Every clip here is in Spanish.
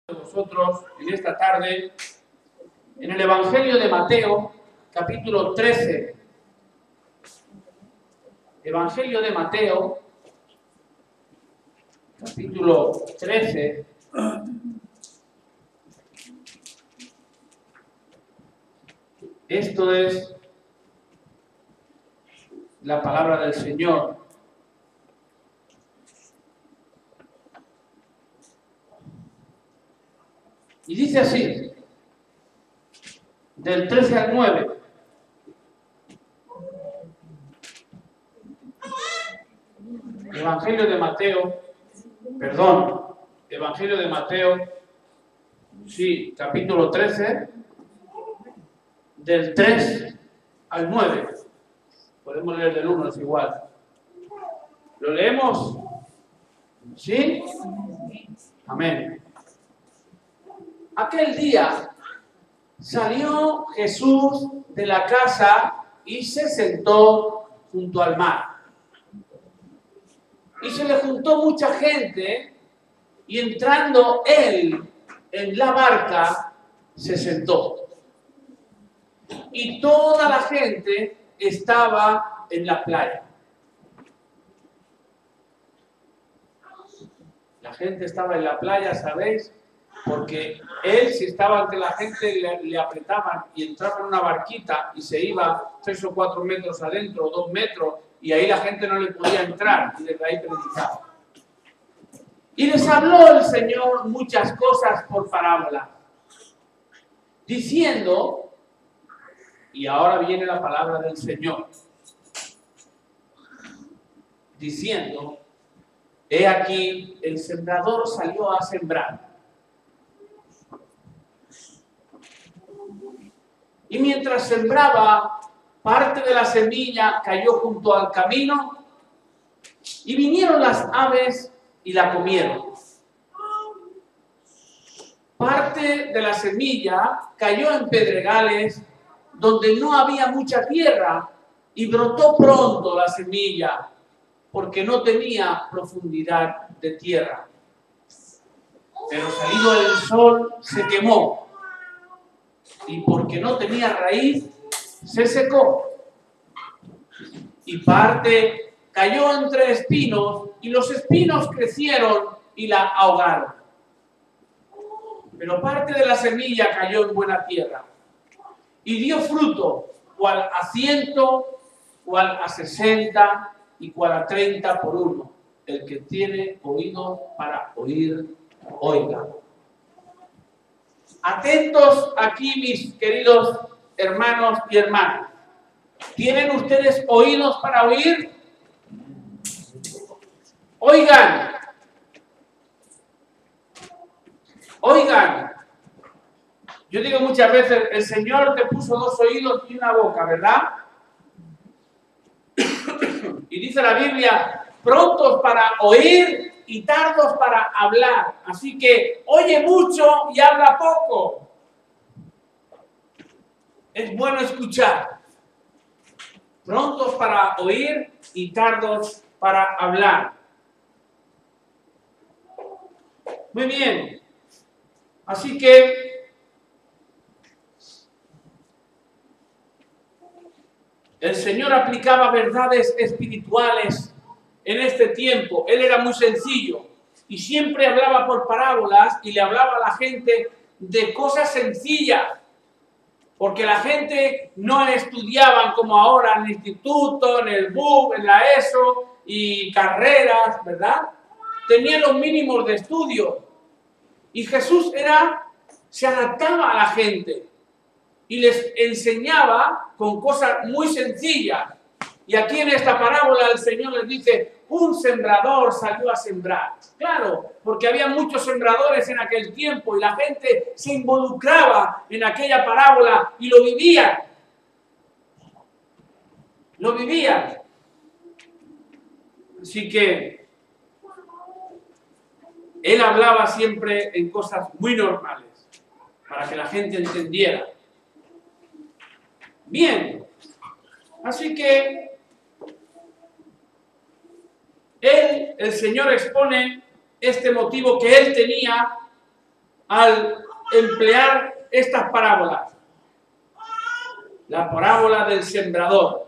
de vosotros en esta tarde en el Evangelio de Mateo, capítulo 13. Evangelio de Mateo, capítulo 13. Esto es la palabra del Señor. Y dice así, del 13 al 9. Evangelio de Mateo, sí, capítulo 13, del 3 al 9. Podemos leer del 1, es igual. ¿Lo leemos? ¿Sí? Amén. Aquel día salió Jesús de la casa y se sentó junto al mar. Y se le juntó mucha gente, y entrando él en la barca, se sentó. Y toda la gente estaba en la playa. La gente estaba en la playa, ¿sabéis? Porque él, si estaba ante la gente, le apretaban y entraba en una barquita y se iba 3 o 4 metros adentro, 2 metros, y ahí la gente no le podía entrar y desde ahí predicaba. Y les habló el Señor muchas cosas por parábola, diciendo, y ahora viene la palabra del Señor, diciendo, he aquí, el sembrador salió a sembrar. Y mientras sembraba, parte de la semilla cayó junto al camino, y vinieron las aves y la comieron. Parte de la semilla cayó en pedregales, donde no había mucha tierra, y brotó pronto la semilla, porque no tenía profundidad de tierra. Pero salido el sol, se quemó, y porque no tenía raíz, se secó. Y parte cayó entre espinos, y los espinos crecieron y la ahogaron. Pero parte de la semilla cayó en buena tierra, y dio fruto, cual a 100, cual a 60, y cual a 30 por uno. El que tiene oído para oír, oiga. Atentos aquí, mis queridos hermanos y hermanas. ¿Tienen ustedes oídos para oír? Oigan. Oigan. Yo digo muchas veces, el Señor te puso 2 oídos y una boca, ¿verdad? Y dice la Biblia, prontos para oír y tardos para hablar. Así que oye mucho y habla poco. Es bueno escuchar. Prontos para oír y tardos para hablar. Muy bien. Así que el Señor aplicaba verdades espirituales en este tiempo. Él era muy sencillo y siempre hablaba por parábolas y le hablaba a la gente de cosas sencillas. Porque la gente no estudiaban como ahora en el instituto, en el BUP, en la ESO y carreras, ¿verdad? Tenían los mínimos de estudio. Y Jesús se adaptaba a la gente y les enseñaba con cosas muy sencillas. Y aquí en esta parábola el Señor les dice, un sembrador salió a sembrar. Claro, porque había muchos sembradores en aquel tiempo y la gente se involucraba en aquella parábola y lo vivían. Lo vivían. Así que él hablaba siempre en cosas muy normales para que la gente entendiera. Bien, así que el Señor expone este motivo que él tenía al emplear estas parábolas. La parábola del sembrador.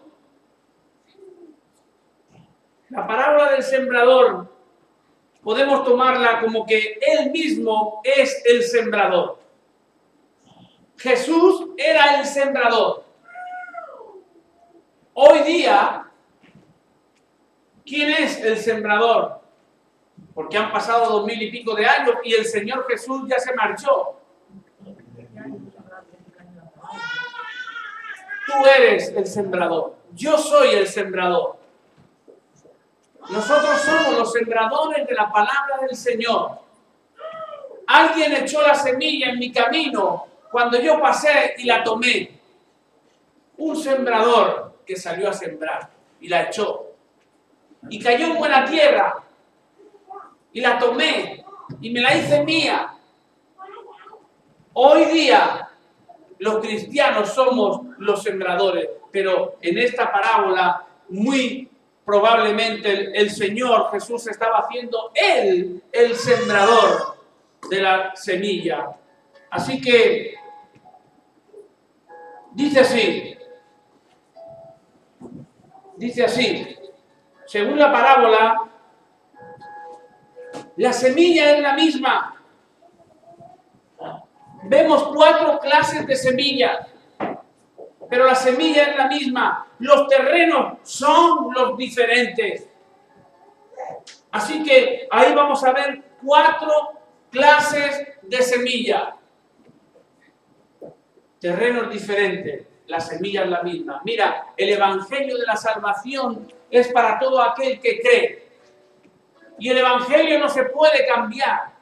La parábola del sembrador podemos tomarla como que él mismo es el sembrador. Jesús era el sembrador. Hoy día, ¿quién es el sembrador? Porque han pasado 2000 y pico de años y el Señor Jesús ya se marchó. Tú eres el sembrador. Yo soy el sembrador. Nosotros somos los sembradores de la palabra del Señor. Alguien echó la semilla en mi camino cuando yo pasé y la tomé. Un sembrador que salió a sembrar y la echó. Y cayó en buena tierra. Y la tomé y me la hice mía. Hoy día los cristianos somos los sembradores, pero en esta parábola muy probablemente el Señor Jesús estaba haciendo él el sembrador de la semilla. Así que dice así, según la parábola, la semilla es la misma. Vemos 4 clases de semillas, pero la semilla es la misma. Los terrenos son los diferentes. Así que ahí vamos a ver 4 clases de semilla. Terrenos diferentes, la semilla es la misma. Mira, el evangelio de la salvación es para todo aquel que cree. Y el evangelio no se puede cambiar.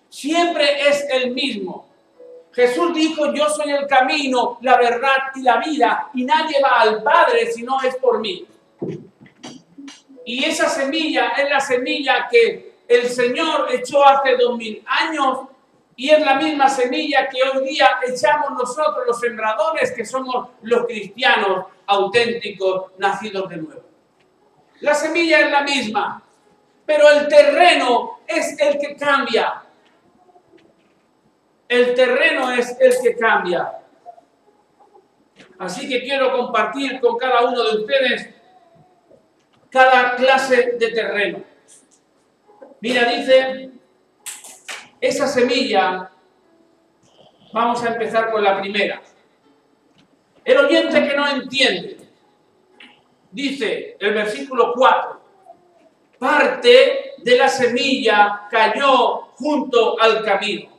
Siempre es el mismo. Jesús dijo, yo soy el camino, la verdad y la vida, y nadie va al Padre si no es por mí. Y esa semilla es la semilla que el Señor echó hace 2000 años, y es la misma semilla que hoy día echamos nosotros los sembradores, que somos los cristianos auténticos, nacidos de nuevo. La semilla es la misma, pero el terreno es el que cambia. El terreno es el que cambia. Así que quiero compartir con cada uno de ustedes cada clase de terreno. Mira, dice, esa semilla, vamos a empezar con la primera. El oyente que no entiende, dice el versículo 4, parte de la semilla cayó junto al camino.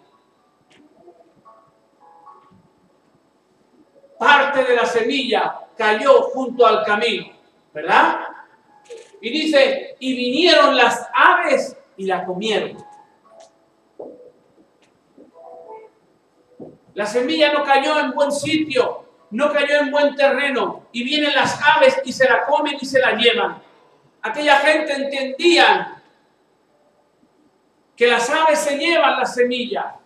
Parte de la semilla cayó junto al camino, ¿verdad? Y dice, y vinieron las aves y la comieron. La semilla no cayó en buen sitio, no cayó en buen terreno, y vienen las aves y se la comen y se la llevan. Aquella gente entendía que las aves se llevan la semilla,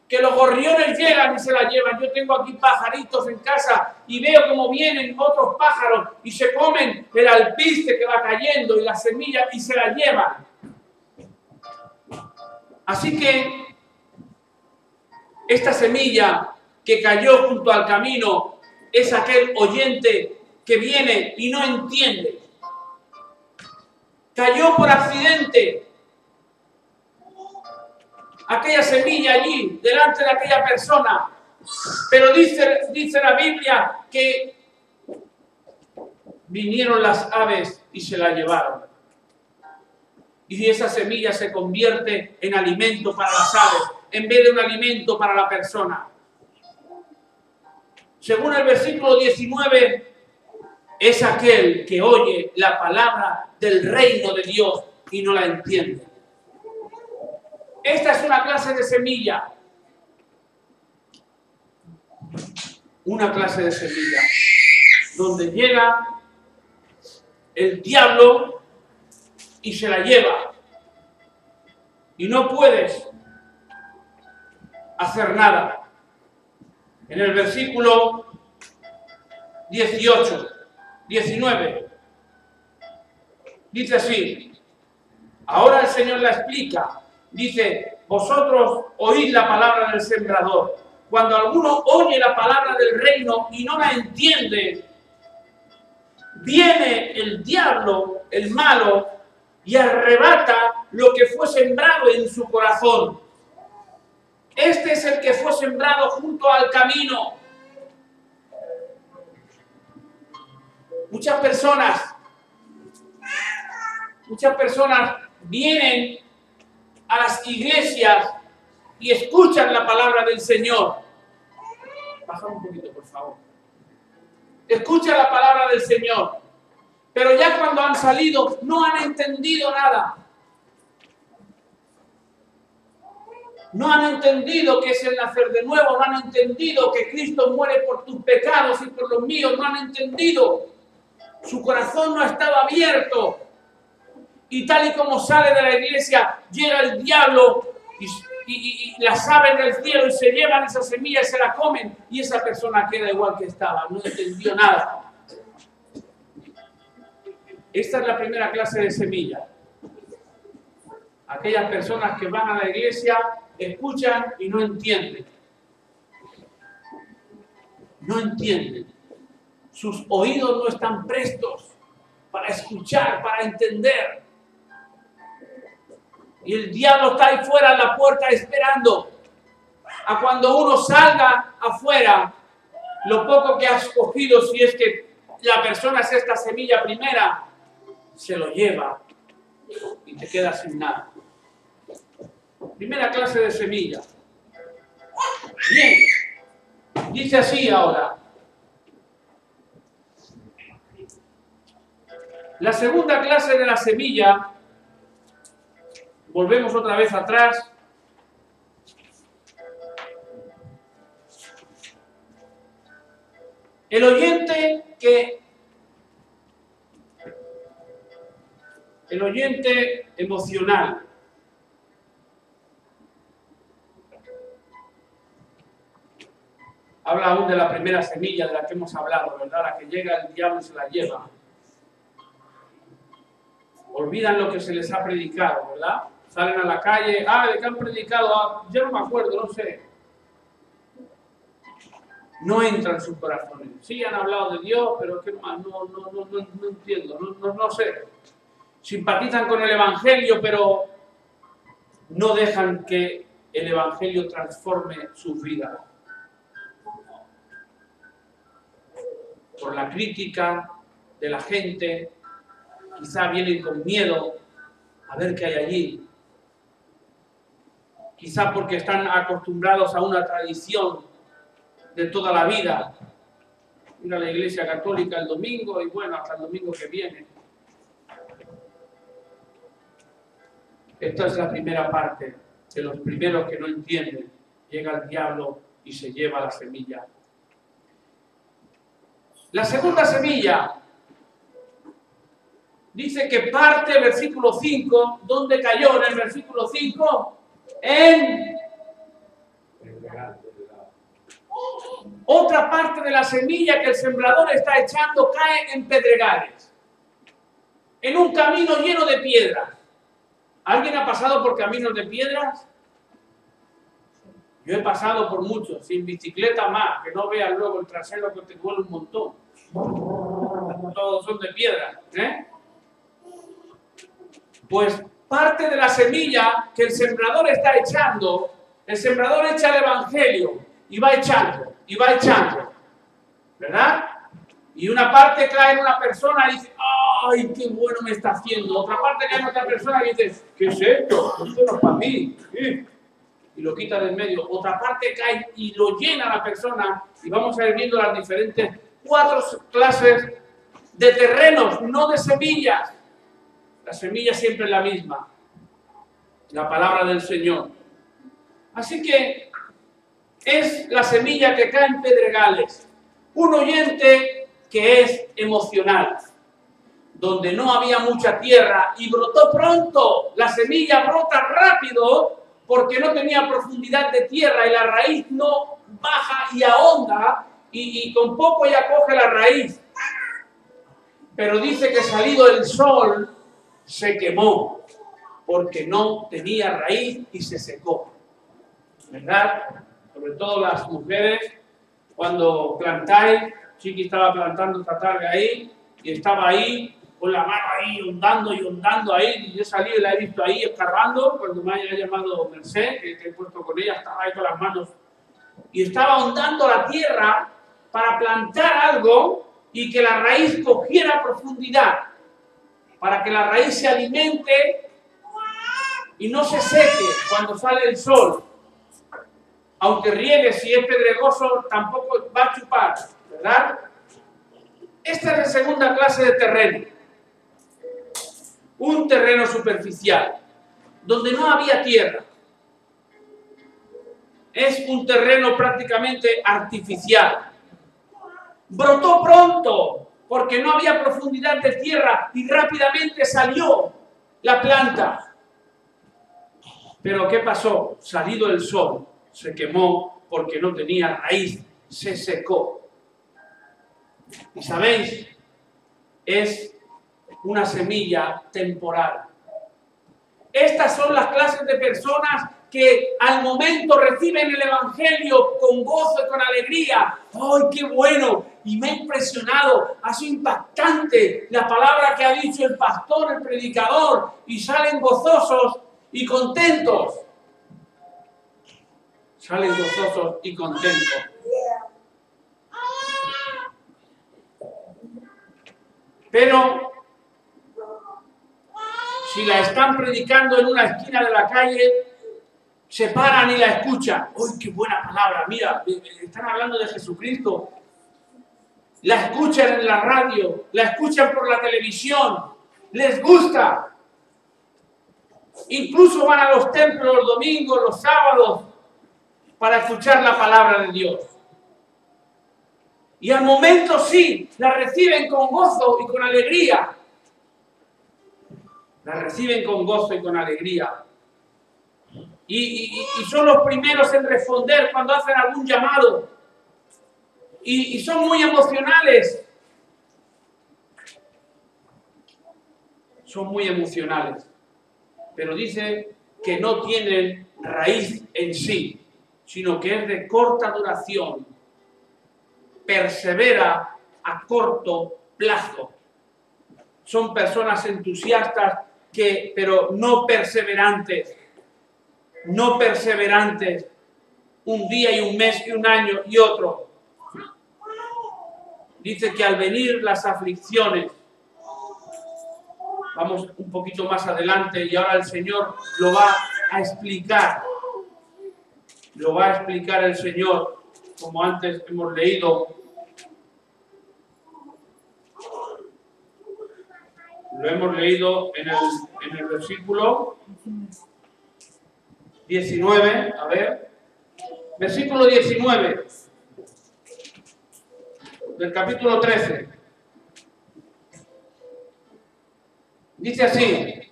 que los gorriones llegan y se la llevan. Yo tengo aquí pajaritos en casa y veo cómo vienen otros pájaros y se comen el alpiste que va cayendo y la semilla y se la llevan. Así que esta semilla que cayó junto al camino es aquel oyente que viene y no entiende. Cayó por accidente. Aquella semilla allí, delante de aquella persona. Pero dice la Biblia que vinieron las aves y se la llevaron. Y esa semilla se convierte en alimento para las aves, en vez de un alimento para la persona. Según el versículo 19, es aquel que oye la palabra del reino de Dios y no la entiende. Esta es una clase de semilla. Una clase de semilla. Donde llega el diablo y se la lleva. Y no puedes hacer nada. En el versículo 19, dice así. Ahora el Señor la explica. Dice, vosotros oís la palabra del sembrador. Cuando alguno oye la palabra del reino y no la entiende, viene el diablo, el malo, y arrebata lo que fue sembrado en su corazón. Este es el que fue sembrado junto al camino. Muchas personas vienen a las iglesias y escuchan la palabra del Señor. Baja un poquito, por favor. Escuchan la palabra del Señor, pero ya cuando han salido no han entendido nada. No han entendido que es el nacer de nuevo, no han entendido que Cristo muere por tus pecados y por los míos, no han entendido. Su corazón no ha estado abierto. Y tal y como sale de la iglesia, llega el diablo y las aves del cielo y se llevan esa semilla y se la comen. Y esa persona queda igual que estaba, no entendió nada. Esta es la primera clase de semilla. Aquellas personas que van a la iglesia, escuchan y no entienden. No entienden. Sus oídos no están prestos para escuchar, para entender. Y el diablo está ahí fuera en la puerta esperando a cuando uno salga afuera, lo poco que has cogido, si es que la persona es esta semilla primera, se lo lleva y te quedas sin nada. Primera clase de semilla. Bien, dice así ahora. La segunda clase de la semilla, volvemos otra vez atrás. El oyente emocional. Habla aún de la primera semilla de la que hemos hablado, ¿verdad? La que llega el diablo y se la lleva. Olvidan lo que se les ha predicado, ¿verdad? Salen a la calle, ¿de qué han predicado? Yo no me acuerdo, no sé. No entra en sus corazones. Sí han hablado de Dios, pero ¿qué más? No entiendo, no sé. Simpatizan con el Evangelio, pero no dejan que el Evangelio transforme sus vidas. Por la crítica de la gente, quizá vienen con miedo a ver qué hay allí. Quizá porque están acostumbrados a una tradición de toda la vida. Ir a la iglesia católica el domingo y bueno, hasta el domingo que viene. Esta es la primera parte de los primeros que no entienden. Llega el diablo y se lleva la semilla. La segunda semilla dice que parte, versículo 5, ¿dónde cayó en el versículo 5? En otra parte de la semilla que el sembrador está echando cae en pedregales, en un camino lleno de piedras. ¿Alguien ha pasado por caminos de piedras? Yo he pasado por muchos, sin bicicleta más, que no veas luego el trasero que te duele un montón. Todos son de piedra, ¿eh? Pues parte de la semilla que el sembrador está echando, el sembrador echa el evangelio y va echando, ¿verdad? Y una parte cae en una persona y dice, ¡ay, qué bueno me está haciendo! Otra parte cae en otra persona y dice, ¿qué es esto? Esto no es para mí. Y lo quita del medio. Otra parte cae y lo llena la persona y vamos a ir viendo las diferentes 4 clases de terrenos, no de semillas. La semilla siempre es la misma, la palabra del Señor. Así que es la semilla que cae en pedregales. Un oyente que es emocional, donde no había mucha tierra y brotó pronto. La semilla brota rápido porque no tenía profundidad de tierra y la raíz no baja y ahonda y con poco ya coge la raíz. Pero dice que salido el sol se quemó. porque no tenía raíz y se secó. ¿Verdad? Sobre todo las mujeres, cuando plantáis, Chiqui estaba plantando esta tarde ahí, y estaba ahí, con la mano ahí, ondando y ondando ahí, y yo salí y la he visto ahí escarbando, cuando me haya llamado Merced, que he puesto con ella, estaba ahí con las manos, y estaba ondando la tierra para plantar algo y que la raíz cogiera profundidad, para que la raíz se alimente y no se seque cuando sale el sol. Aunque riegue, si es pedregoso, tampoco va a chupar, ¿verdad? Esta es la segunda clase de terreno. Un terreno superficial, donde no había tierra. Es un terreno prácticamente artificial. Brotó pronto, porque no había profundidad de tierra y rápidamente salió la planta. Pero ¿qué pasó? Salido el sol, se quemó porque no tenía raíz, se secó. Y sabéis, es una semilla temporal. Estas son las clases de personas que al momento reciben el Evangelio con gozo y con alegría. ¡Ay, qué bueno! Y me ha impresionado, ha sido impactante la palabra que ha dicho el pastor, el predicador, y salen gozosos y contentos. Salen gozosos y contentos. Pero si la están predicando en una esquina de la calle, se paran y la escuchan. ¡Uy, qué buena palabra! Mira, están hablando de Jesucristo. La escuchan en la radio, la escuchan por la televisión, les gusta. Incluso van a los templos los domingos, los sábados, para escuchar la palabra de Dios. Y al momento sí, la reciben con gozo y con alegría. La reciben con gozo y con alegría. Y son los primeros en responder cuando hacen algún llamado. Y son muy emocionales. Son muy emocionales. Pero dice que no tienen raíz en sí, sino que es de corta duración. Persevera a corto plazo. Son personas entusiastas pero no perseverantes. No perseverantes. Un día y un mes y un año y otro. Dice que al venir las aflicciones, vamos un poquito más adelante y ahora el Señor lo va a explicar. Lo va a explicar el Señor, como antes hemos leído. Lo hemos leído en el versículo 19, a ver, versículo 19 del capítulo 13. Dice así: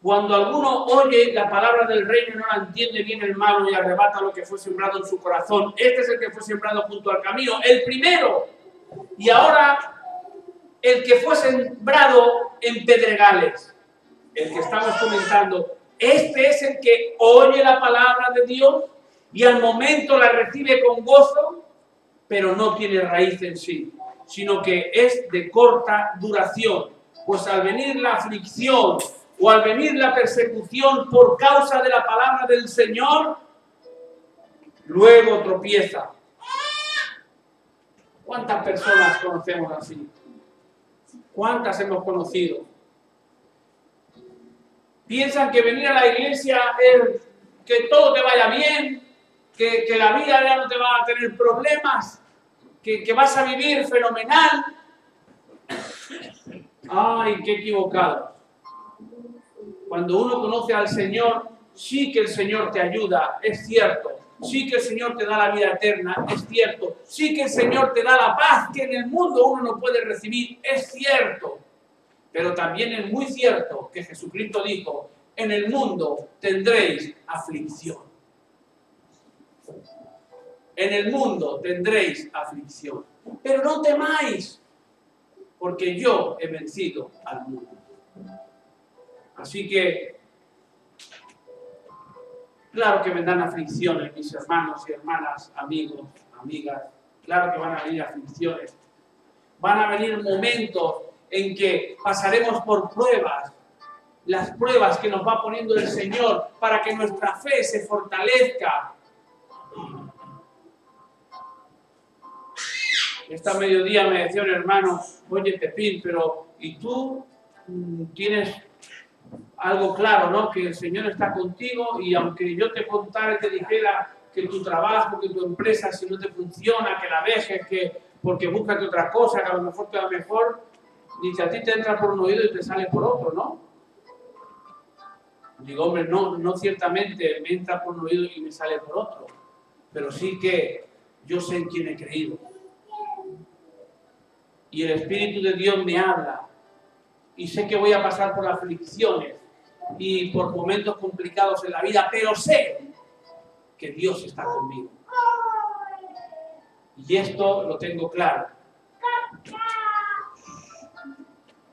cuando alguno oye la palabra del reino y no la entiende, viene el malo y arrebata lo que fue sembrado en su corazón. Este es el que fue sembrado junto al camino, el primero. Y ahora el que fue sembrado en pedregales, el que estamos comentando, este es el que oye la palabra de Dios y al momento la recibe con gozo, pero no tiene raíz en sí, sino que es de corta duración. Pues al venir la aflicción o al venir la persecución por causa de la palabra del Señor, luego tropieza. ¿Cuántas personas conocemos así? ¿Cuántas hemos conocido? Piensan que venir a la iglesia es que todo te vaya bien, que la vida ya no te va a tener problemas, que vas a vivir fenomenal. ¡Ay, qué equivocado! Cuando uno conoce al Señor, sí que el Señor te ayuda, es cierto. Sí que el Señor te da la vida eterna, es cierto. Sí que el Señor te da la paz que en el mundo uno no puede recibir, es cierto. Pero también es muy cierto que Jesucristo dijo: en el mundo tendréis aflicción. En el mundo tendréis aflicción. Pero no temáis, porque yo he vencido al mundo. Así que Claro que vendrán aflicciones, mis hermanos y hermanas, amigos, amigas. Claro que van a venir aflicciones. Van a venir momentos en que pasaremos por pruebas. Las pruebas que nos va poniendo el Señor para que nuestra fe se fortalezca. Esta mediodía me decía un hermano, oye Pepín, pero ¿y tú tienes algo claro, ¿no? Que el Señor está contigo y aunque yo te contara y te dijera que tu trabajo, que tu empresa, si no te funciona, que la dejes, que porque búscate otra cosa, que a lo mejor te va mejor, dice, a ti te entra por un oído y te sale por otro, ¿no? Digo, hombre, no ciertamente me entra por un oído y me sale por otro, pero sí que yo sé en quién he creído. Y el Espíritu de Dios me habla. Y sé que voy a pasar por aflicciones y por momentos complicados en la vida, pero sé que Dios está conmigo. Y esto lo tengo claro.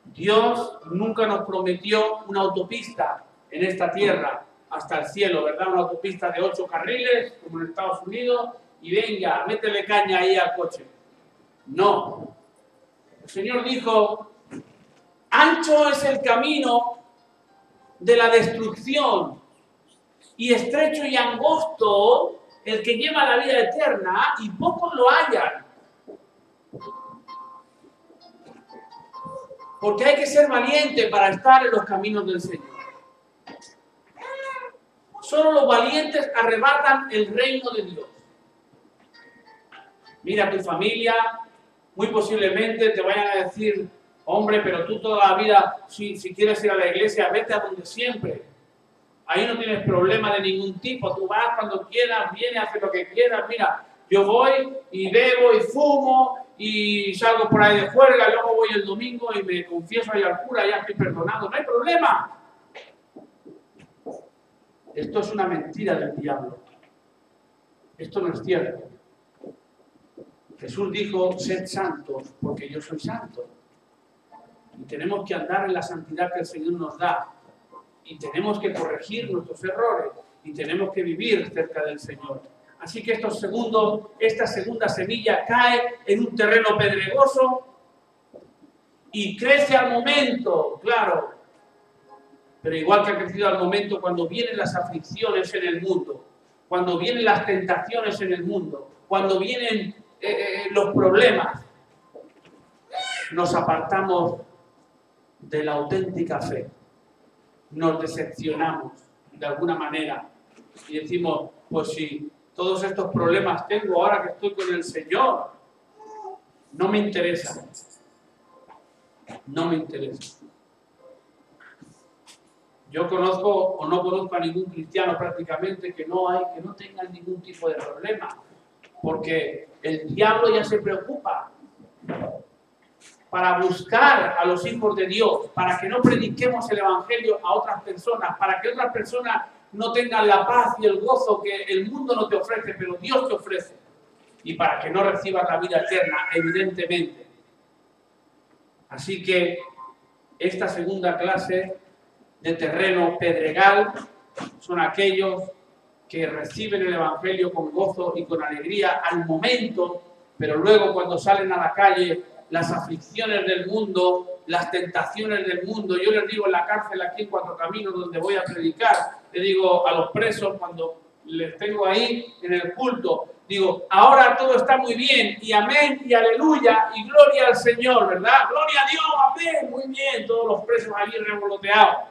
Dios nunca nos prometió una autopista en esta tierra hasta el cielo, ¿verdad? Una autopista de 8 carriles, como en Estados Unidos, y venga, métele caña ahí al coche. No. El Señor dijo, ancho es el camino de la destrucción y estrecho y angosto el que lleva la vida eterna y pocos lo hallan. Porque hay que ser valiente para estar en los caminos del Señor. Solo los valientes arrebatan el reino de Dios. Mira tu familia, muy posiblemente te vayan a decir, hombre, pero tú toda la vida, si quieres ir a la iglesia, vete a donde siempre. Ahí no tienes problema de ningún tipo. Tú vas cuando quieras, vienes, haces lo que quieras. Mira, yo voy y bebo y fumo y salgo por ahí de juerga, y luego voy el domingo y me confieso ahí al cura, ya estoy perdonado. No hay problema. Esto es una mentira del diablo. Esto no es cierto. Jesús dijo, sed santos porque yo soy santo. Y tenemos que andar en la santidad que el Señor nos da. Y tenemos que corregir nuestros errores. Y tenemos que vivir cerca del Señor. Así que esta segunda semilla cae en un terreno pedregoso y crece al momento, claro. Pero igual que ha crecido al momento cuando vienen las aflicciones en el mundo, cuando vienen las tentaciones en el mundo, cuando vienen los problemas, nos apartamos de la auténtica fe. Nos decepcionamos de alguna manera y decimos, pues si todos estos problemas tengo ahora que estoy con el Señor, no me interesa. No me interesa. Yo conozco o no conozco a ningún cristiano prácticamente que no tenga ningún tipo de problema, porque el diablo ya se preocupa para buscar a los hijos de Dios, para que no prediquemos el evangelio a otras personas, para que otras personas no tengan la paz y el gozo que el mundo no te ofrece, pero Dios te ofrece, y para que no recibas la vida eterna, evidentemente. Así que esta segunda clase de terreno pedregal son aquellos que reciben el evangelio con gozo y con alegría al momento, pero luego cuando salen a la calle, las aflicciones del mundo, las tentaciones del mundo. Yo les digo en la cárcel aquí en Cuatro Caminos, donde voy a predicar, le digo a los presos cuando les tengo ahí en el culto, digo, ahora todo está muy bien, y amén, y aleluya, y gloria al Señor, ¿verdad? Gloria a Dios, amén, muy bien, todos los presos allí revoloteados.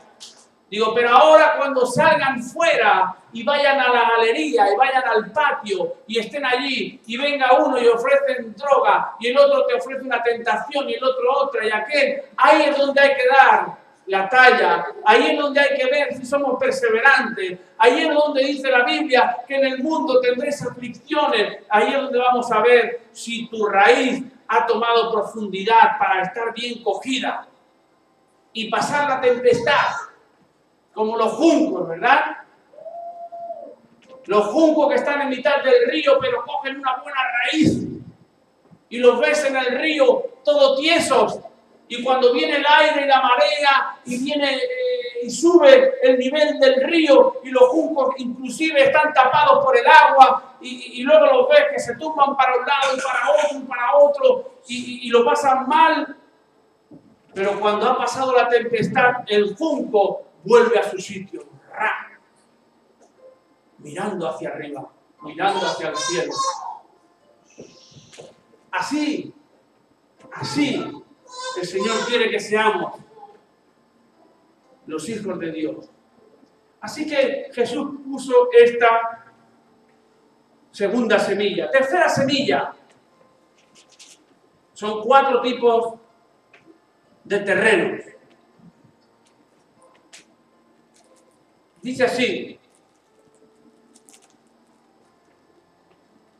Digo, pero ahora cuando salgan fuera y vayan a la galería y vayan al patio y estén allí y venga uno y ofrecen droga y el otro te ofrece una tentación y el otro otra y aquel, ahí es donde hay que dar la talla, ahí es donde hay que ver si somos perseverantes, ahí es donde dice la Biblia que en el mundo tendréis aflicciones, ahí es donde vamos a ver si tu raíz ha tomado profundidad para estar bien cogida y pasar la tempestad. Como los juncos, ¿verdad? Los juncos que están en mitad del río, pero cogen una buena raíz. Y los ves en el río todo tiesos, Y cuando viene el aire y la marea y viene y sube el nivel del río y los juncos inclusive están tapados por el agua y luego los ves que se tumban para un lado y para otro y lo pasan mal. Pero cuando ha pasado la tempestad, el junco vuelve a su sitio, mirando hacia arriba, mirando hacia el cielo. Así el Señor quiere que seamos los hijos de Dios. Así que Jesús puso esta segunda semilla. Tercera semilla. Son 4 tipos de terrenos. Dice así: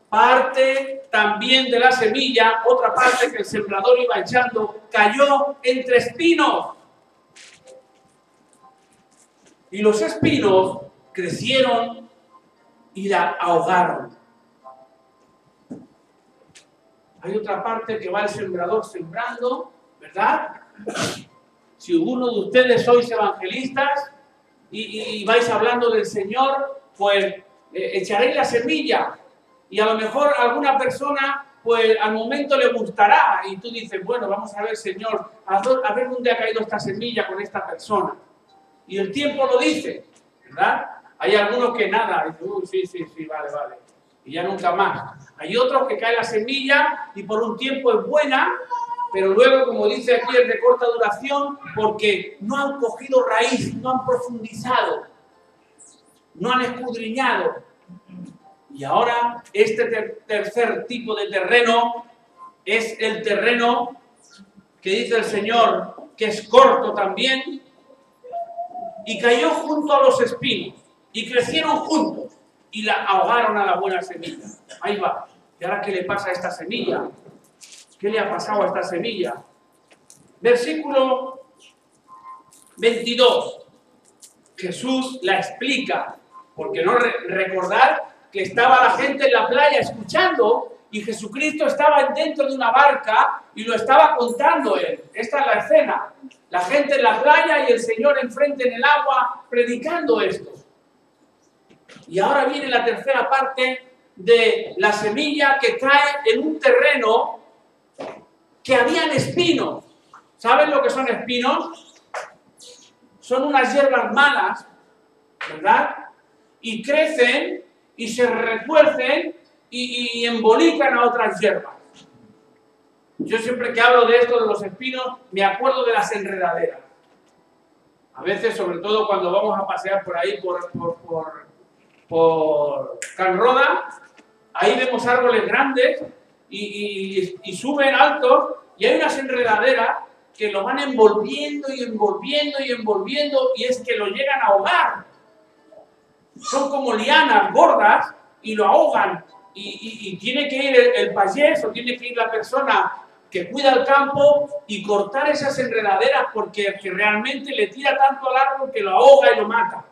parte también de la semilla, otra parte que el sembrador iba echando, cayó entre espinos. Y los espinos crecieron y la ahogaron. Hay otra parte que va el sembrador sembrando, ¿verdad? Si uno de ustedes sois evangelistas y vais hablando del Señor, pues echaréis la semilla. Y a lo mejor a alguna persona, pues al momento le gustará. Y tú dices, bueno, vamos a ver, Señor, a ver dónde ha caído esta semilla con esta persona. Y el tiempo lo dice, ¿verdad? Hay algunos que nada, dicen, sí, vale. Y ya nunca más. Hay otros que cae la semilla y por un tiempo es buena, pero luego, como dice aquí, es de corta duración porque no han cogido raíz, no han profundizado, no han escudriñado. Y ahora este tercer tipo de terreno es el terreno que dice el Señor que es corto también y cayó junto a los espinos y crecieron juntos y la ahogaron a la buena semilla. Ahí va. ¿Y ahora qué le pasa a esta semilla? ¿Qué le ha pasado a esta semilla? Versículo 22. Jesús la explica, porque no recordar que estaba la gente en la playa escuchando y Jesucristo estaba dentro de una barca y lo estaba contando él. Esta es la escena. La gente en la playa y el Señor enfrente en el agua predicando esto. Y ahora viene la tercera parte de la semilla que cae en un terreno que habían espinos. ¿Saben lo que son espinos? Son unas hierbas malas, ¿verdad? Y crecen y se retuercen y embolican a otras hierbas. Yo siempre que hablo de esto, de los espinos, me acuerdo de las enredaderas. A veces, sobre todo cuando vamos a pasear por ahí, por Can Roda, ahí vemos árboles grandes y suben altos y hay unas enredaderas que lo van envolviendo y es que lo llegan a ahogar. Son como lianas gordas y lo ahogan y tiene que ir el payés o tiene que ir la persona que cuida el campo y cortar esas enredaderas porque realmente le tira tanto al árbol que lo ahoga y lo mata.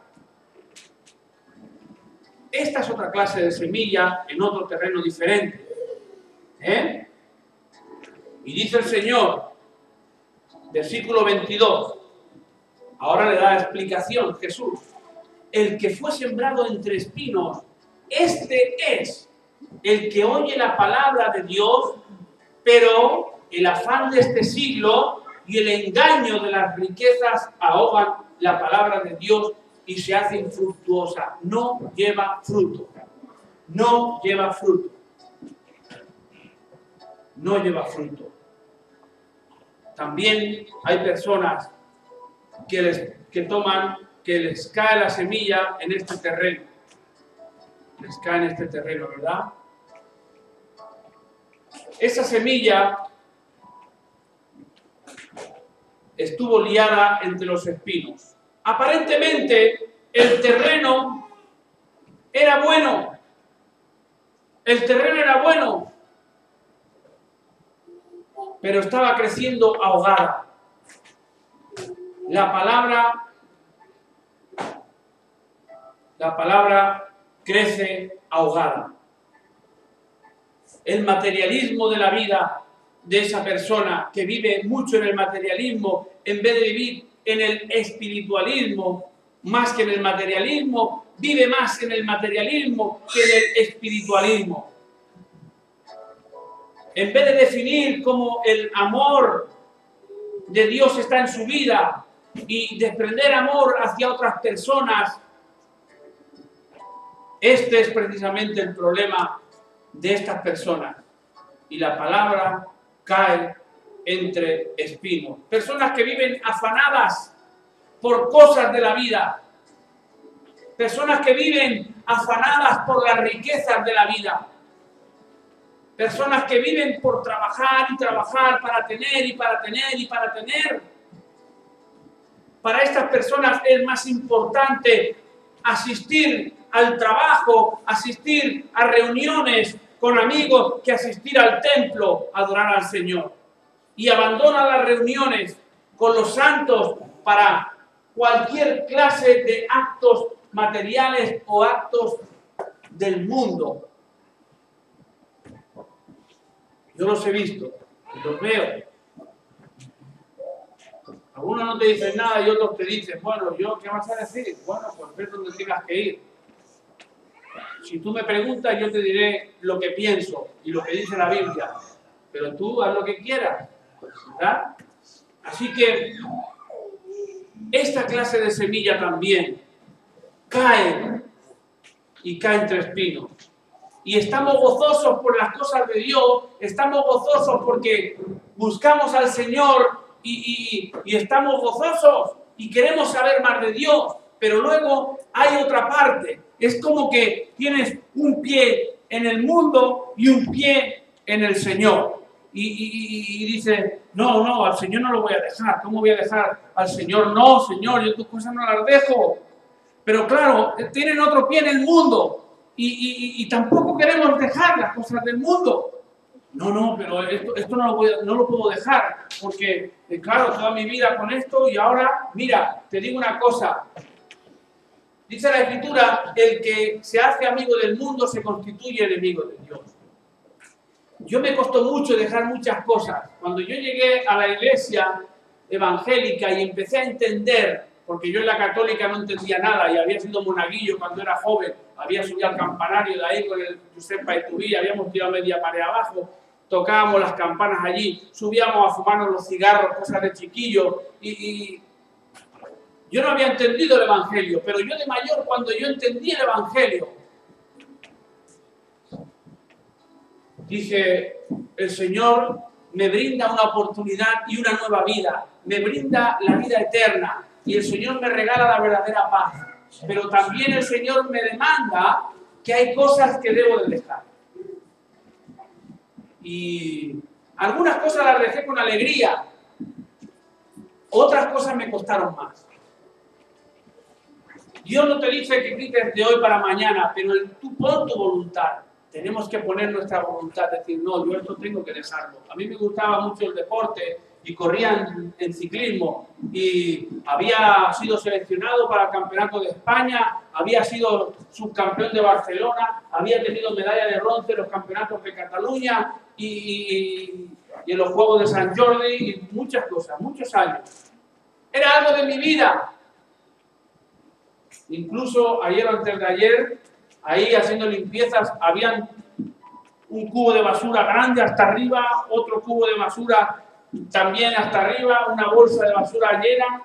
Esta es otra clase de semilla en otro terreno diferente. Y dice el Señor, versículo 22, ahora le da explicación Jesús. El que fue sembrado entre espinos, este es el que oye la palabra de Dios, pero el afán de este siglo y el engaño de las riquezas ahogan la palabra de Dios y se hace infructuosa. No lleva fruto. No lleva fruto. No lleva fruto. También hay personas que les cae la semilla en este terreno. Les cae en este terreno, ¿verdad? Esa semilla estuvo liada entre los espinos. Aparentemente, el terreno era bueno. El terreno era bueno, pero estaba creciendo ahogada. La palabra crece ahogada. El materialismo de la vida de esa persona que vive mucho en el materialismo en vez de vivir en el espiritualismo más que en el materialismo, vive más en el materialismo que en el espiritualismo. En vez de definir cómo el amor de Dios está en su vida y desprender amor hacia otras personas, este es precisamente el problema de estas personas. Y la palabra cae entre espinos. Personas que viven afanadas por cosas de la vida. Personas que viven afanadas por las riquezas de la vida. Personas que viven por trabajar y trabajar para tener y para tener y para tener. Para estas personas es más importante asistir al trabajo, asistir a reuniones con amigos que asistir al templo a adorar al Señor. Y abandona las reuniones con los santos para cualquier clase de actos materiales o actos del mundo. Yo los he visto, los veo. Algunos no te dicen nada y otros te dicen, bueno, ¿yo qué vas a decir? Bueno, pues ves donde tengas que ir. Si tú me preguntas, yo te diré lo que pienso y lo que dice la Biblia. Pero tú haz lo que quieras, ¿verdad? Así que esta clase de semilla también cae y cae entre espinos. Y estamos gozosos por las cosas de Dios, estamos gozosos porque buscamos al Señor y estamos gozosos y queremos saber más de Dios. Pero luego hay otra parte. Es como que tienes un pie en el mundo y un pie en el Señor. Y dices, no, al Señor no lo voy a dejar. ¿Cómo voy a dejar al Señor? No, Señor, yo tus cosas no las dejo. Pero claro, tienen otro pie en el mundo. Y tampoco queremos dejar las cosas del mundo. No, pero esto no lo puedo dejar. Porque, claro, toda mi vida con esto y ahora, mira, te digo una cosa. Dice la Escritura, el que se hace amigo del mundo se constituye enemigo de Dios. Yo me costó mucho dejar muchas cosas. Cuando yo llegué a la iglesia evangélica y empecé a entender, porque yo en la católica no entendía nada y había sido monaguillo cuando era joven, había subido al campanario de ahí con el Josep Paetubí, habíamos tirado media pared abajo, tocábamos las campanas allí, subíamos a fumarnos los cigarros, cosas de chiquillo, y yo no había entendido el Evangelio, pero yo de mayor, cuando yo entendí el Evangelio, dije, el Señor me brinda una oportunidad y una nueva vida, me brinda la vida eterna, y el Señor me regala la verdadera paz. Pero también el Señor me demanda que hay cosas que debo de dejar. Y algunas cosas las dejé con alegría, otras cosas me costaron más. Dios no te dice que quites de hoy para mañana, pero tú pon tu voluntad. Tenemos que poner nuestra voluntad, decir, no, yo esto tengo que dejarlo. A mí me gustaba mucho el deporte y corría en ciclismo y había sido seleccionado para el Campeonato de España, había sido subcampeón de Barcelona, había tenido medalla de bronce en los campeonatos de Cataluña y en los Juegos de San Jordi y muchas cosas, muchos años. Era algo de mi vida. Incluso ayer o antes de ayer, ahí haciendo limpiezas, habían un cubo de basura grande hasta arriba, otro cubo de basura también hasta arriba, una bolsa de basura llena.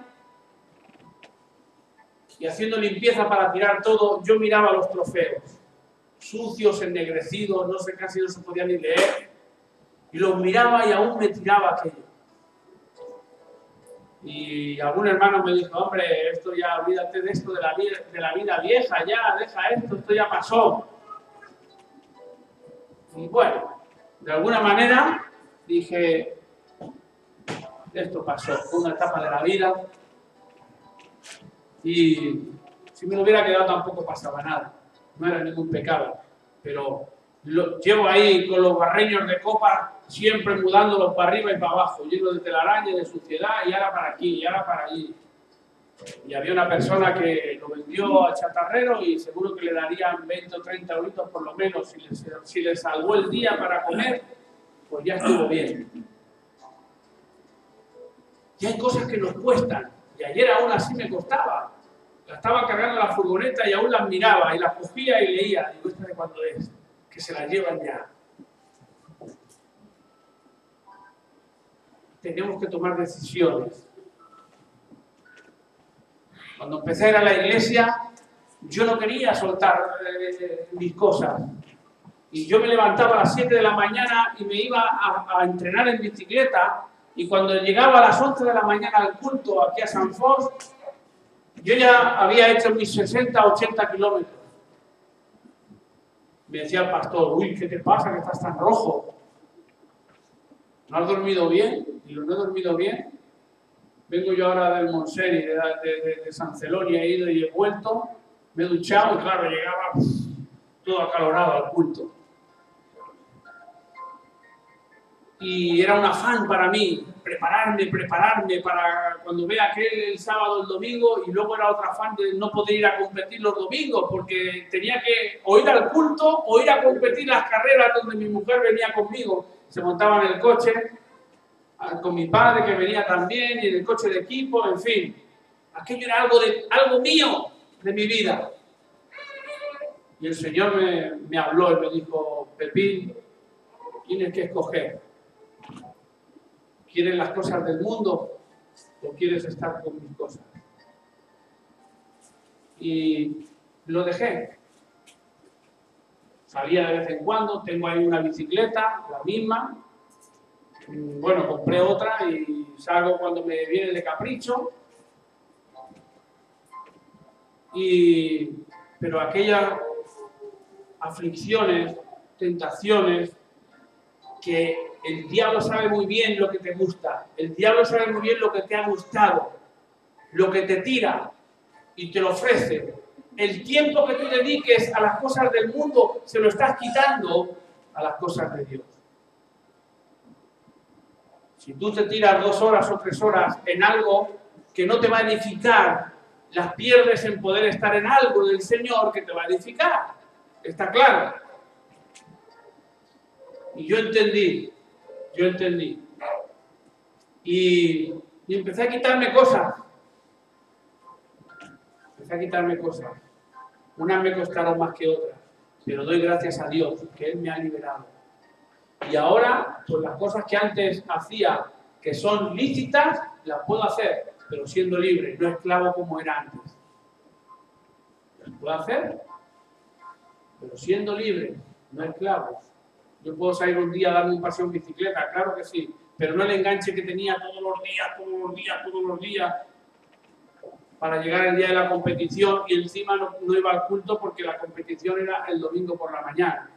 Y haciendo limpieza para tirar todo, yo miraba los trofeos, sucios, ennegrecidos, no sé, casi no se podía ni leer. Y los miraba y aún me tiraba aquello. Y algún hermano me dijo, hombre, esto ya, olvídate de esto de la vida vieja, ya, deja esto ya pasó. Y bueno, de alguna manera dije, esto pasó, fue una etapa de la vida y si me lo hubiera quedado tampoco pasaba nada, no era ningún pecado, pero llevo ahí con los barreños de copa siempre mudándolos para arriba y para abajo, llenos de telaraña, de suciedad, y ahora para aquí, y ahora para allí. Y había una persona que lo vendió a chatarrero y seguro que le darían 20 o 30 euritos por lo menos. Si le salvó el día para comer, pues ya estuvo bien. Y hay cosas que nos cuestan. Y ayer aún así me costaba. La estaba cargando la furgoneta y aún las miraba y las cogía y leía. Digo, ¿esta de cuándo es? Que se la llevan ya. Tenemos que tomar decisiones. Cuando empecé a ir a la iglesia, yo no quería soltar mis cosas. Y yo me levantaba a las 7 de la mañana y me iba a entrenar en bicicleta. Y cuando llegaba a las 11 de la mañana al culto aquí a San Fos, yo ya había hecho mis 60, 80 kilómetros. Me decía el pastor, uy, ¿qué te pasa que estás tan rojo? ¿No has dormido bien? Digo, ¿no he dormido bien? Vengo yo ahora del Montseny, de San Celoni, he ido y he vuelto, me he duchado y claro, llegaba todo acalorado al culto. Y era un afán para mí, prepararme para cuando vea aquel el sábado, el domingo, y luego era otro afán de no poder ir a competir los domingos, porque tenía que o ir al culto o ir a competir las carreras donde mi mujer venía conmigo. Se montaba en el coche, con mi padre que venía también, y en el coche de equipo, en fin. Aquello era algo mío, de mi vida. Y el Señor me habló y me dijo, Pepín, tienes que escoger. ¿Quieres las cosas del mundo o quieres estar con mis cosas? Y lo dejé. Salía de vez en cuando, tengo ahí una bicicleta, la misma. Bueno, compré otra y salgo cuando me viene de capricho. Pero aquellas aflicciones, tentaciones, que el diablo sabe muy bien lo que te gusta, el diablo sabe muy bien lo que te ha gustado, lo que te tira y te lo ofrece. El tiempo que tú dediques a las cosas del mundo se lo estás quitando a las cosas de Dios. Si tú te tiras 2 horas o 3 horas en algo que no te va a edificar, las pierdes en poder estar en algo del Señor que te va a edificar. ¿Está claro? Y yo entendí. Y empecé a quitarme cosas. Unas me costaron más que otras, pero doy gracias a Dios que Él me ha liberado. Y ahora, pues las cosas que antes hacía, que son lícitas, las puedo hacer, pero siendo libre, no esclavo como era antes. Las puedo hacer, pero siendo libre, no esclavo. Yo puedo salir un día a darme un paseo en bicicleta, claro que sí, pero no el enganche que tenía todos los días, para llegar el día de la competición y encima no iba al culto porque la competición era el domingo por la mañana.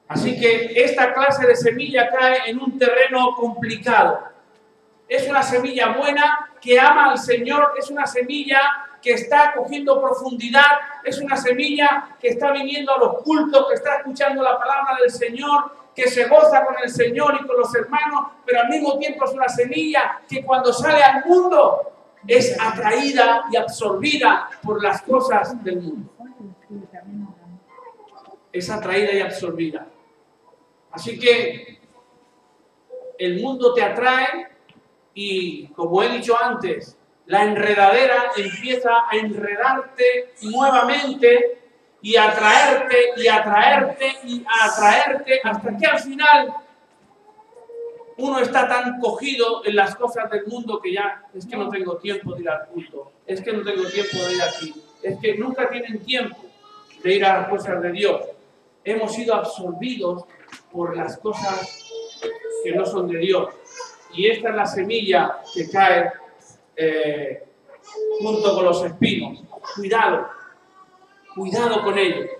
Así que esta clase de semilla cae en un terreno complicado. Es una semilla buena que ama al Señor, es una semilla que está cogiendo profundidad, es una semilla que está viniendo a los cultos, que está escuchando la palabra del Señor, que se goza con el Señor y con los hermanos, pero al mismo tiempo es una semilla que cuando sale al mundo es atraída y absorbida por las cosas del mundo. Es atraída y absorbida. Así que el mundo te atrae y, como he dicho antes, la enredadera empieza a enredarte nuevamente y a atraerte y a atraerte y a atraerte hasta que al final uno está tan cogido en las cosas del mundo que ya es que no tengo tiempo de ir al culto, es que no tengo tiempo de ir aquí, es que nunca tienen tiempo de ir a las cosas de Dios. Hemos sido absorbidos por las cosas que no son de Dios. Y esta es la semilla que cae junto con los espinos. Cuidado con ellos.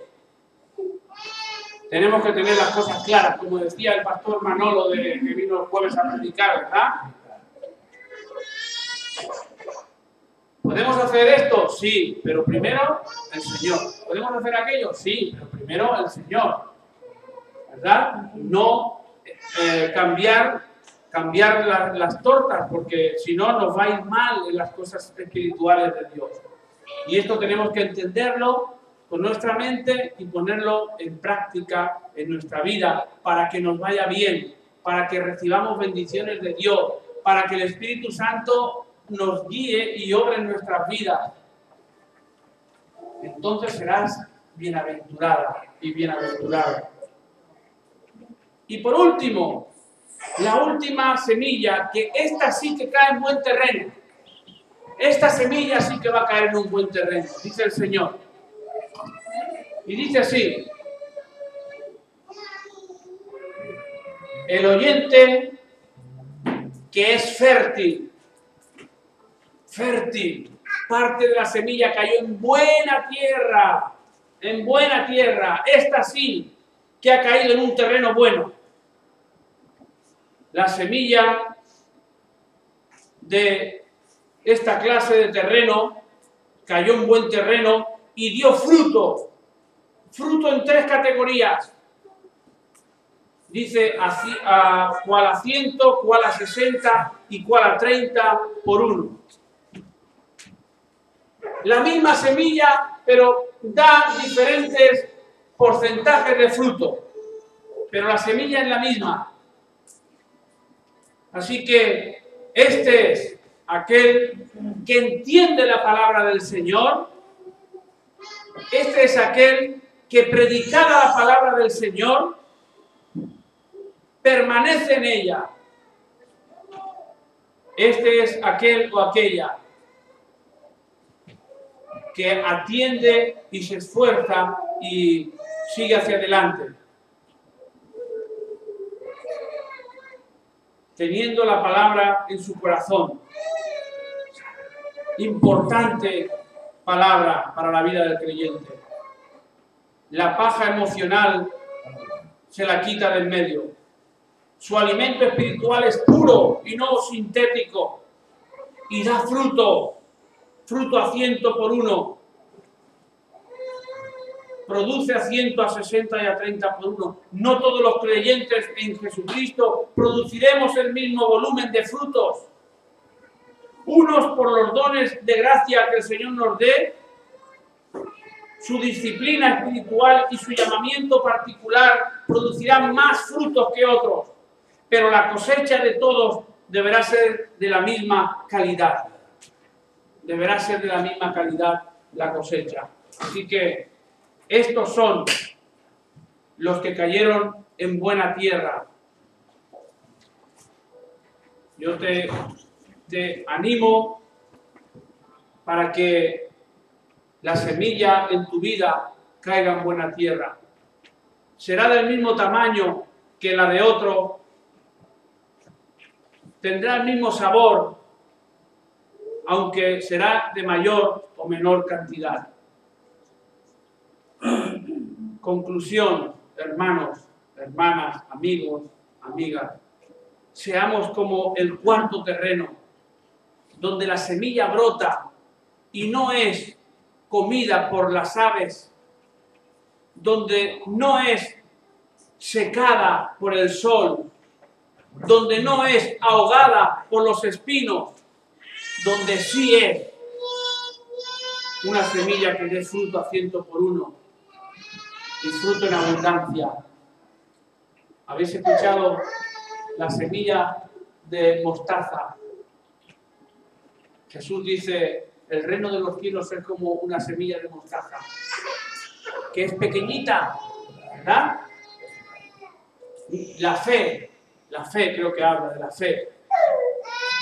Tenemos que tener las cosas claras, como decía el pastor Manolo que vino el jueves a predicar, ¿verdad? ¿Podemos hacer esto? Sí, pero primero el Señor. ¿Podemos hacer aquello? Sí, pero primero el Señor. ¿Verdad? No cambiar las tortas, porque si no nos va a ir mal en las cosas espirituales de Dios. Y esto tenemos que entenderlo con nuestra mente y ponerlo en práctica en nuestra vida para que nos vaya bien, para que recibamos bendiciones de Dios, para que el Espíritu Santo nos guíe y obre en nuestras vidas. Entonces serás bienaventurada y bienaventurado. Y por último, la última semilla, que esta sí que cae en buen terreno. Esta semilla sí que va a caer en un buen terreno, dice el Señor. Y dice así: el oyente que es fértil, parte de la semilla cayó en buena tierra, esta sí que ha caído en un terreno bueno. La semilla de esta clase de terreno cayó en buen terreno y dio fruto en 3 categorías. Dice cuál a 100, cuál a 60 y cuál a 30 por 1. La misma semilla, pero da diferentes porcentajes de fruto, pero la semilla es la misma. Así que este es aquel que entiende la palabra del Señor. Este es aquel que, predicada la palabra del Señor, permanece en ella. Este es aquel o aquella que atiende y se esfuerza y sigue hacia adelante, teniendo la palabra en su corazón. Importante palabra para la vida del creyente. La paja emocional se la quita del medio. Su alimento espiritual es puro y no sintético, y da fruto a 100 por 1. Produce a 100, a 60 y a 30 por 1. No todos los creyentes en Jesucristo produciremos el mismo volumen de frutos. Unos por los dones de gracia que el Señor nos dé, su disciplina espiritual y su llamamiento particular producirán más frutos que otros, pero la cosecha de todos deberá ser de la misma calidad. Deberá ser de la misma calidad la cosecha. Así que estos son los que cayeron en buena tierra. Yo te animo para que la semilla en tu vida caiga en buena tierra. Será del mismo tamaño que la de otro, tendrá el mismo sabor, aunque será de mayor o menor cantidad. Conclusión, hermanos, hermanas, amigos, amigas. Seamos como el cuarto terreno, donde la semilla brota y no es comida por las aves, donde no es secada por el sol, donde no es ahogada por los espinos, donde sí es una semilla que dé fruto a 100 por 1 y fruto en abundancia. ¿Habéis escuchado la semilla de mostaza? Jesús dice: el reino de los cielos es como una semilla de mostaza, que es pequeñita, ¿verdad? La fe creo que habla de la fe.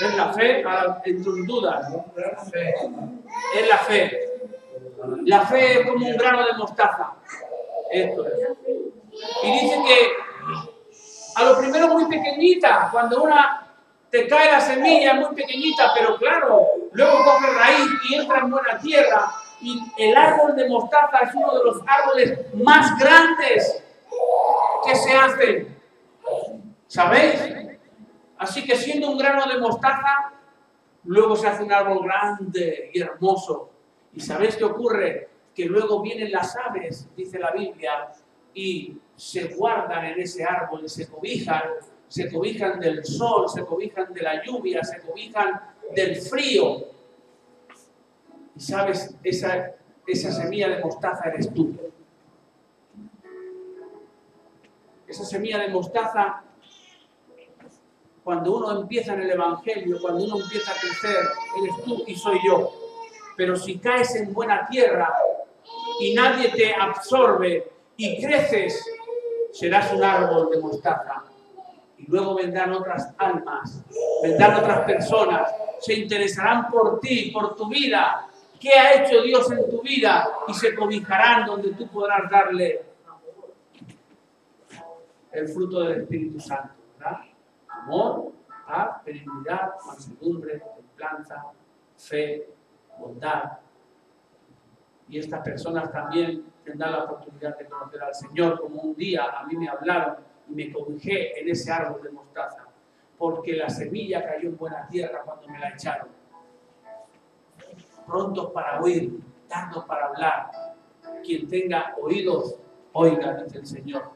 ¿Es la fe? Ahora entro en dudas, ¿no? Es la fe. La fe es como un grano de mostaza. Esto es. Y dice que a lo primero muy pequeñita, cuando te cae la semilla muy pequeñita, pero claro, luego coge raíz y entra en buena tierra, y el árbol de mostaza es uno de los árboles más grandes que se hacen. ¿Sabéis? Así que siendo un grano de mostaza, luego se hace un árbol grande y hermoso. ¿Y sabéis qué ocurre? Que luego vienen las aves, dice la Biblia, y se guardan en ese árbol y se cobijan del sol, se cobijan de la lluvia, se cobijan del frío. Y sabes, esa semilla de mostaza eres tú. Esa semilla de mostaza, cuando uno empieza en el Evangelio, cuando uno empieza a crecer, eres tú y soy yo. Pero si caes en buena tierra y nadie te absorbe y creces, serás un árbol de mostaza. Y luego vendrán otras almas, vendrán otras personas, se interesarán por ti, por tu vida. ¿Qué ha hecho Dios en tu vida? Y se cobijarán donde tú podrás darle el fruto del Espíritu Santo, ¿verdad? Amor, paz, benignidad, mansedumbre, templanza, fe, bondad. Y estas personas también tendrán la oportunidad de conocer al Señor, como un día a mí me hablaron y me cobijé en ese árbol de mostaza, porque la semilla cayó en buena tierra cuando me la echaron. Prontos para oír, tardos para hablar. Quien tenga oídos, oiga, dice el Señor.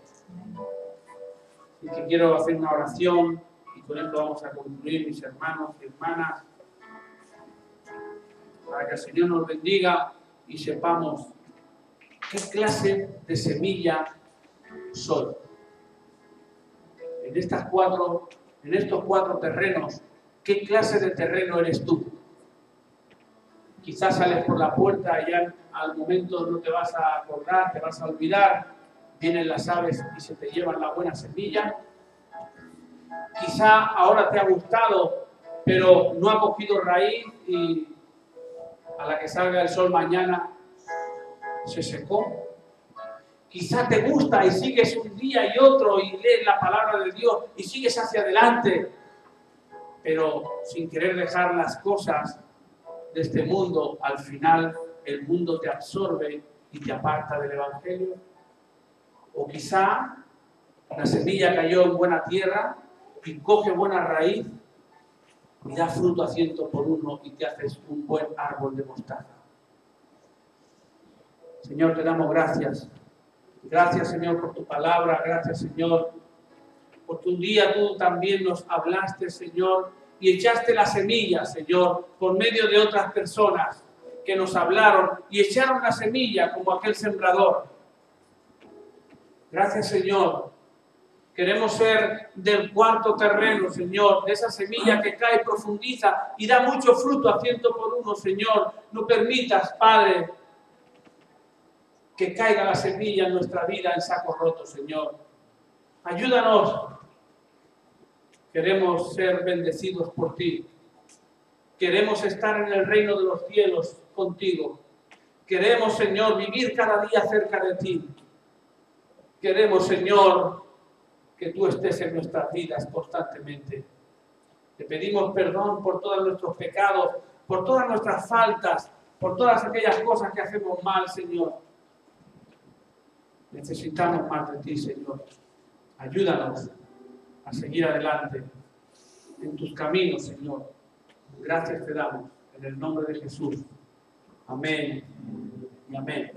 Y que quiero hacer una oración y con esto vamos a concluir, mis hermanos y hermanas, para que el Señor nos bendiga y sepamos qué clase de semilla soy. En estos cuatro terrenos, ¿qué clase de terreno eres tú? Quizás sales por la puerta y ya al momento no te vas a acordar, te vas a olvidar, vienen las aves y se te llevan la buena semilla. Quizá ahora te ha gustado, pero no ha cogido raíz y a la que salga el sol mañana se secó. Quizá te gusta y sigues un día y otro y lees la palabra de Dios y sigues hacia adelante, pero sin querer dejar las cosas de este mundo, al final el mundo te absorbe y te aparta del Evangelio. O quizá la semilla cayó en buena tierra y coge buena raíz y da fruto a 100 por 1 y te haces un buen árbol de mostaza. Señor, te damos gracias. Gracias, Señor, por tu palabra. Gracias, Señor, porque un día tú también nos hablaste, Señor, y echaste la semilla, Señor, por medio de otras personas que nos hablaron y echaron la semilla como aquel sembrador. Gracias, Señor. Queremos ser del cuarto terreno, Señor, de esa semilla que cae, profundiza y da mucho fruto a 100 por 1, Señor. No permitas, Padre, que caiga la semilla en nuestra vida en saco roto, Señor. Ayúdanos. Queremos ser bendecidos por ti. Queremos estar en el reino de los cielos contigo. Queremos, Señor, vivir cada día cerca de ti. Queremos, Señor, que tú estés en nuestras vidas constantemente. Te pedimos perdón por todos nuestros pecados, por todas nuestras faltas, por todas aquellas cosas que hacemos mal, Señor. Necesitamos más de ti, Señor. Ayúdanos a seguir adelante en tus caminos, Señor. Gracias te damos en el nombre de Jesús. Amén y amén.